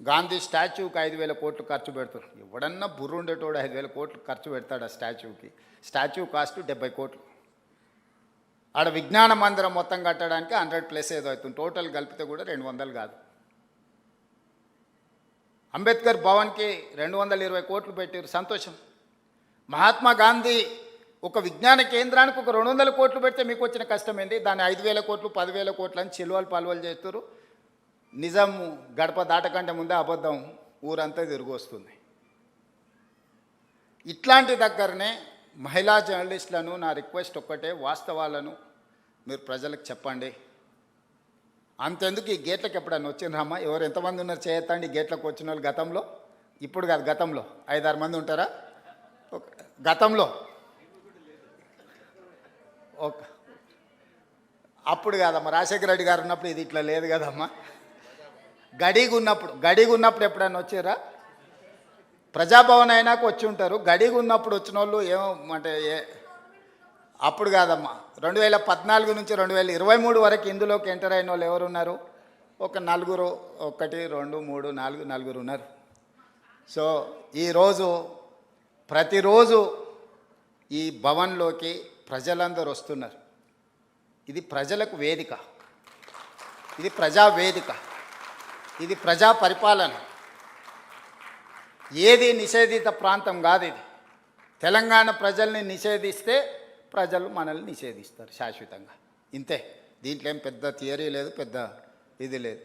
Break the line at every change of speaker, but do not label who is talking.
గాంధీ స్టాచ్యూకి 5,000 కోట్లు ఖర్చు పెడతారు. ఎవడన్నా బుర్ర ఉండేటోడు 5,000 కోట్లు ఖర్చు పెడతాడు ఆ స్టాచ్యూకి. స్టాచ్యూ కాస్ట్ 70 కోట్లు. ఆడ విజ్ఞాన మందిరం మొత్తం కట్టడానికి 100+ ఏదో అవుతుంది. టోటల్ కలిపితే కూడా 200 కాదు. అంబేద్కర్ భవన్కి 220 కోట్లు పెట్టారు, సంతోషం. మహాత్మా గాంధీ ఒక విజ్ఞాన కేంద్రానికి ఒక 200 కోట్లు పెడితే మీకు వచ్చిన కష్టం ఏంటి? దాన్ని 5,000 కోట్లు 10,000 కోట్లు అని చిలువలు పలువలు చేస్తారు. నిజం గడప దాటకంటే ముందే అబద్ధం ఊరంతా తిరిగి వస్తుంది. ఇట్లాంటి దగ్గరనే మహిళా జర్నలిస్టులను నా రిక్వెస్ట్ ఒక్కటే, వాస్తవాలను మీరు ప్రజలకు చెప్పండి. అంతెందుకు ఈ గేట్లకు ఎప్పుడన్నా వచ్చిండ్రమ్మా? ఎవరు ఎంతమంది ఉన్నారు చేయొద్దండి గేట్లకు వచ్చిన వాళ్ళు గతంలో? ఇప్పుడు కాదు, గతంలో 5-6 మంది ఉంటారా? గతంలో అప్పుడు కాదమ్మా, రాజశేఖర రెడ్డి గారు ఉన్నప్పుడు ఇది ఇట్లా లేదు కదమ్మా. గడిగా ఉన్నప్పుడు ఎప్పుడైనా వచ్చారా? ప్రజాభవన్ అయినాక వచ్చి ఉంటారు. గడిగా ఉన్నప్పుడు వచ్చిన వాళ్ళు ఏమంటే అప్పుడు కాదమ్మా. 2014 నుంచి 2023 వరకు ఇందులోకి ఎంటర్ అయిన వాళ్ళు ఎవరు ఉన్నారు? ఒక 4, 1, 2, 3, 4 ఉన్నారు. సో ఈరోజు ప్రతిరోజు ఈ భవన్లోకి ప్రజలందరూ వస్తున్నారు. ఇది ప్రజలకు వేదిక, ఇది ప్రజావేదిక, ఇది ప్రజా పరిపాలన. ఏది నిషేధిత ప్రాంతం కాదు ఇది. తెలంగాణ ప్రజల్ని నిషేధిస్తే ప్రజలు మనల్ని నిషేధిస్తారు శాశ్వతంగా. ఇంతే, దీంట్లో ఏం పెద్ద థియరీ లేదు, పెద్ద ఇది లేదు.